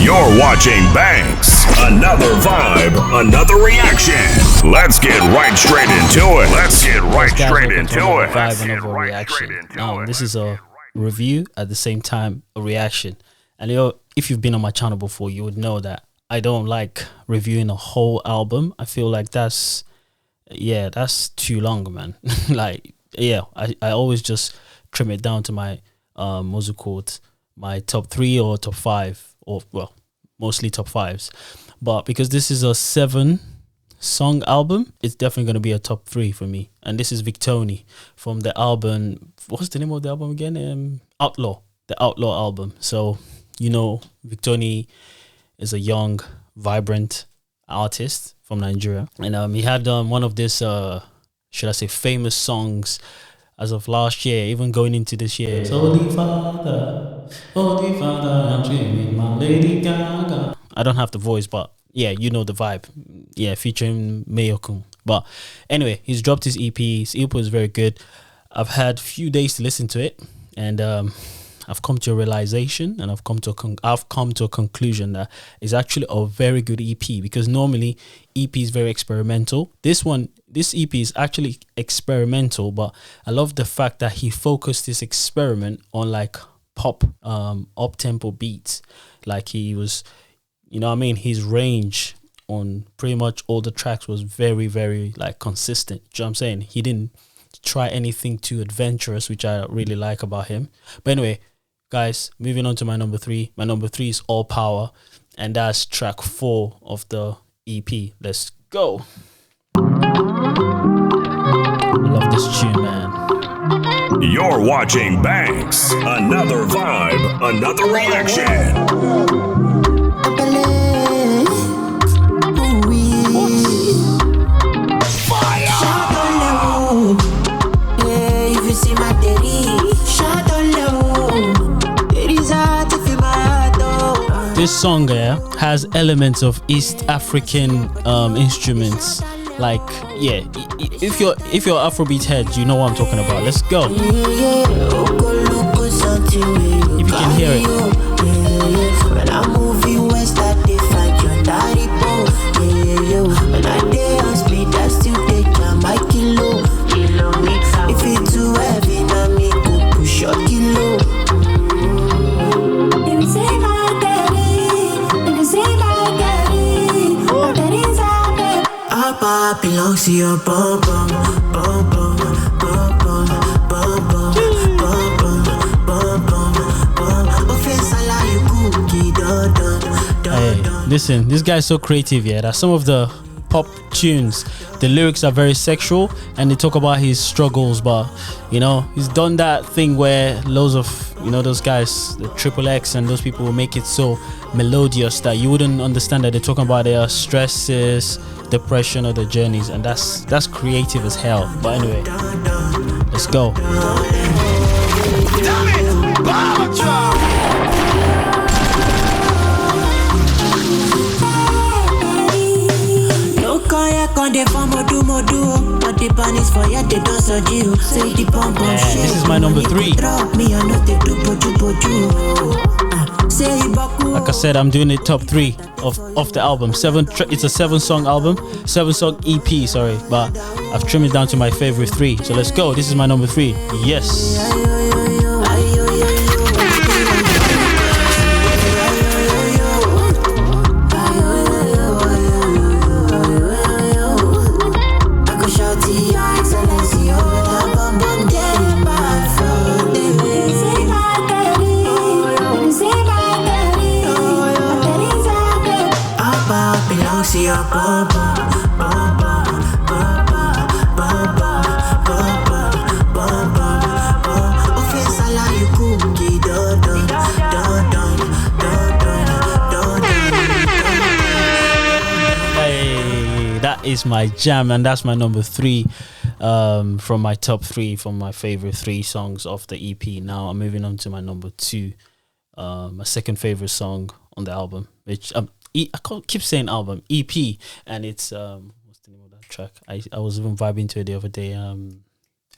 You're watching Banks. Another vibe, another reaction. Let's get right straight into it. Let's get right straight into it. Vibe, another reaction. Now, this is a review at the same time a reaction. And if you've been on my channel before, you would know that I don't like reviewing a whole album. I feel like that's too long, man. I always just trim it down to my what's it called, my top 3 or top 5, or well, mostly top 5s. But because this is a 7-song album, it's definitely going to be a top 3 for me. And this is Victony from the album. What's the name of the album again? Outlaw, the Outlaw album. So, Victony is a young, vibrant artist from Nigeria. And he had one of this, should I say, famous songs as of last year, even going into this year. Holy Father, I'm dreaming my Lady Gaga. I don't have the voice, but yeah, you know the vibe. Yeah, featuring Mayokun. But anyway, he's dropped his EP. His EP is very good. I've had a few days to listen to it, and I've come to a realization, and I've come to a conclusion that it's actually a very good EP, because normally EP is very experimental. This EP is actually experimental, but I love the fact that he focused this experiment on like pop, up-tempo beats. Like he was, his range on pretty much all the tracks was very, very like consistent. Do you know what I'm saying? He didn't try anything too adventurous, which I really like about him. But anyway, guys, moving on to my number 3. My number 3 is All Power, and that's track 4 of the EP. Let's go. I love this tune, man. You're watching Banks. Another vibe, another reaction. This song has elements of East African instruments. Like, yeah, if you're Afrobeat head, you know what I'm talking about. Let's go. If you can hear it. Belongs to your bum bum bum bum bum bum bum bum bum bum bum. Hey, listen, this guy's so creative. Yeah, that some of the pop tunes, the lyrics are very sexual, and they talk about his struggles. But he's done that thing where loads of those guys, the Triple X and those people, will make it so melodious that you wouldn't understand that they're talking about their stresses, depression, or their journeys, and that's creative as hell. But anyway, let's go. This is my number 3. Like I said, I'm doing it top 3 of the album. It's a 7-song album, 7-song EP, sorry, but I've trimmed it down to my favorite 3. So let's go. This is my number 3. Yes. That is my jam, and that's my number 3 from my top 3, from my favorite 3 songs of the EP. Now I'm moving on to my number 2, my second favorite song on the album, which I keep saying album, EP, and it's what's the name of that track? I was even vibing to it the other day.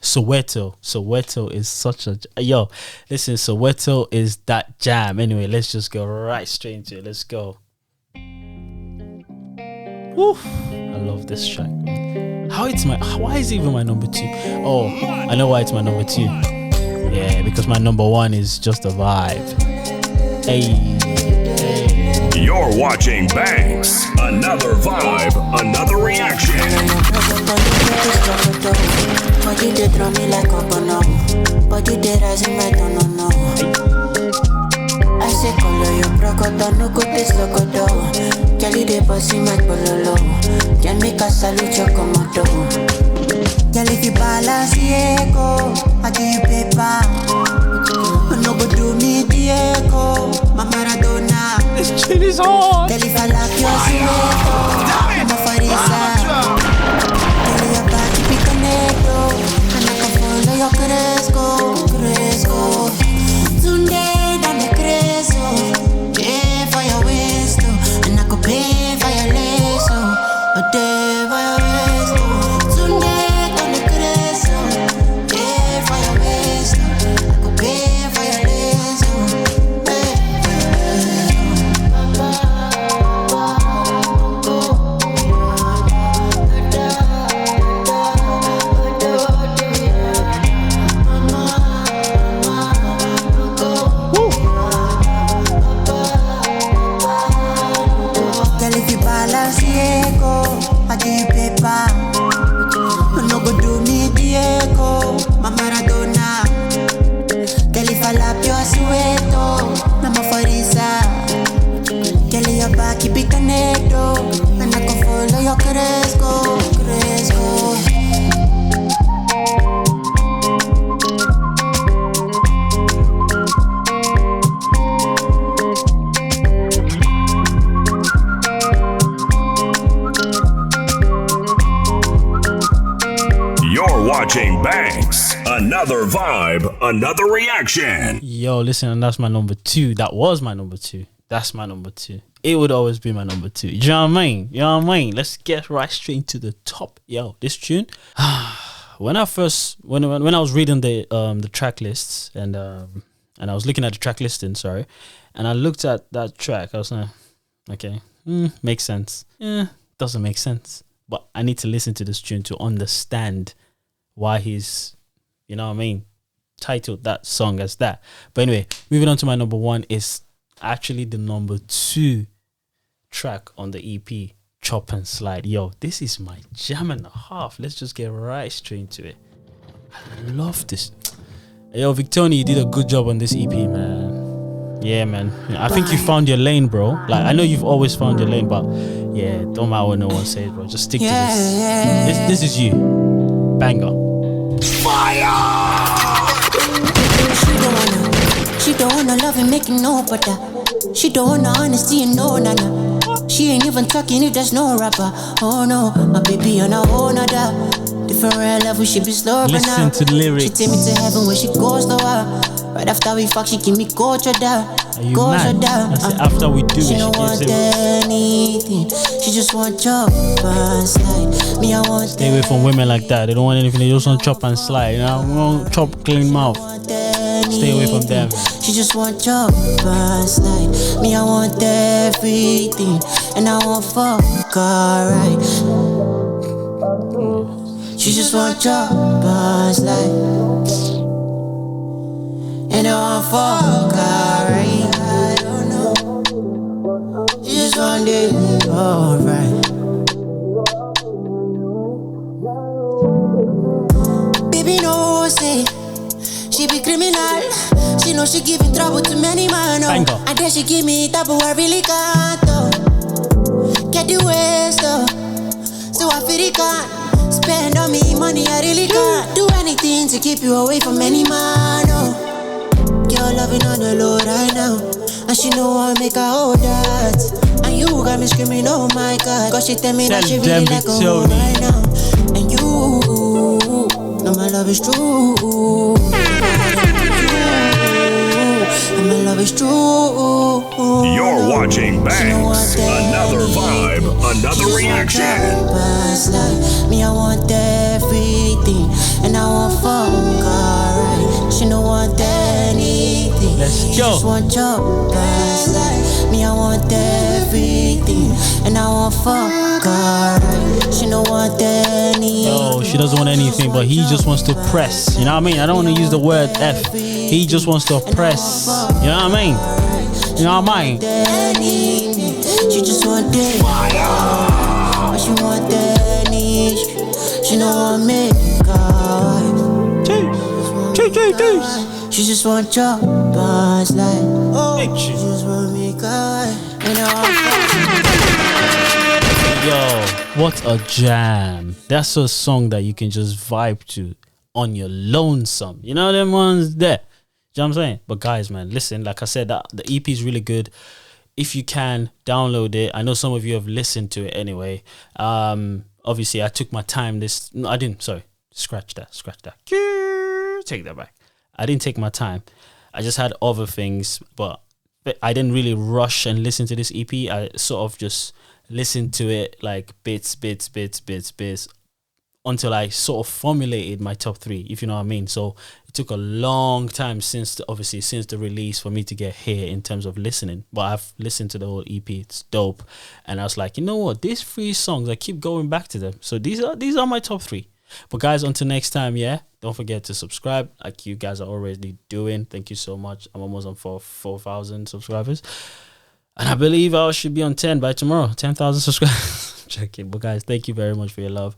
Soweto is such a yo. Listen, Soweto is that jam. Anyway, let's just go right straight into it. Let's go. Woo. I love this track. Why is it even my number 2? Oh, I know why it's my number 2. Yeah, because my number 1 is just a vibe. Hey. You're watching Banks. Another vibe, another reaction. Body they draw me like a bono. Body they rising right on no. I say color your procoto, no go taste locodo. Kelly they bossy my pololo. Can make a salute your commando. Girl if you balance ego, I give you paper. No go do me Diego, my Maradona. This shit is hard. Girl if I like your sueco, I'm a farisa. Girl your body be conecto, and I can follow your Cresco. Tunde dame creso, pay for your waist, and I could pay for your lace, a day for your waist. Tunde dame creso, pay for your waist, I could pay for your lace. I give you paper. No go do me Diego, my Maradona. Girl if I lap your sueto, I'm a farisa. Girl your back keep it conecto, and I can follow your Cresco. Watching Banks. Another vibe, another reaction. Yo, listen, and that's my number 2. That was my number 2. That's my number 2. It would always be my number 2. You know what I mean? Let's get right straight to the top. Yo, this tune. When I was reading the track lists and I was looking at the track listing, and I looked at that track, I was like, okay, makes sense. Doesn't make sense. But I need to listen to this tune to understand why he's, you know what I mean, titled that song as that. But anyway, moving on to my number 1 is actually the number 2 track on the EP, Chop and Slide. Yo, this is my jam and a half. Let's just get right straight into it. I love this. Yo, Victony, you did a good job on this EP, man. Yeah, man. I think you found your lane, bro. Like, I know you've always found your lane, but yeah, don't matter what no one says, bro. Just stick to this. This is you. Banger. Fire! She don't wanna love and make it no butter. She don't wanna honesty and no nana. She ain't even talking if there's no rapper. Oh no, my baby on a whole nother different level, she be slow. Listen to the lyrics. She take me to heaven when she goes lower. Right after we fuck, she give me culture down. Are you mad? I said after we do she it, don't want anything. She just want chop and slide. Me, I want stay away from women like that. They don't want anything. They just want chop and slide. You know, we want chop, clean mouth. Stay away from them. She just want chop and slide. Me, I want everything, and I want fuck alright. She just want chop and slide, and I want fuck alright. I don't know. She just want it alright. Baby, no say she be criminal. She know she giving trouble to many man. And then she give me double, I really can't. Get the waste, so I feel it can't. Spend on me money, I really can't. Do anything to keep you away from any man. Girl loving on the low right now, and she know I make her hold that. And you got me screaming, oh my God, cause she tell me that she really like a hoe right now. And you know my love is true. And my love is true. You're watching Banks. Another vibe, another reaction. Me, I want everything, and I want fuck, alright. She don't want anything. Let's She go. just want your past life. Me, I want everything, and I want fuck, alright. She don't want anything. Yo, she doesn't want anything, but he just wants to press. You know what I mean? I don't want to use the word F. He just wants to press. You know what I mean? You know what I mean? She just want that. But she want that. She don't want me. She just want your boss like. She just want me. Yo, what a jam. That's a song that you can just vibe to on your lonesome. You know them ones there. You know what I'm saying? But guys, man, listen, like I said, that the EP is really good. If you can, download it. I know some of you have listened to it anyway. Obviously, I took my time. No, I didn't. Sorry. Scratch that. Take that back. I didn't take my time. I just had other things, but I didn't really rush and listen to this EP. I sort of just listened to it like bits until I sort of formulated my top 3, if you know what I mean. So it took a long time since the release for me to get here in terms of listening. But I've listened to the whole EP. It's dope. And I was like, you know what? These 3 songs, I keep going back to them. So these are my top 3. But guys, until next time, yeah, don't forget to subscribe like you guys are already doing. Thank you so much. I'm almost on 4,000 subscribers. And I believe I should be on 10 by tomorrow. 10,000 subscribers. Checking. But guys, thank you very much for your love.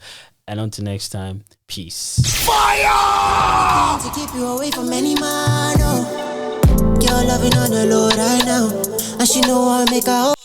And until next time, peace. Fire! To keep you away from any man, oh. Girl loving on the low right now, and she know I make her.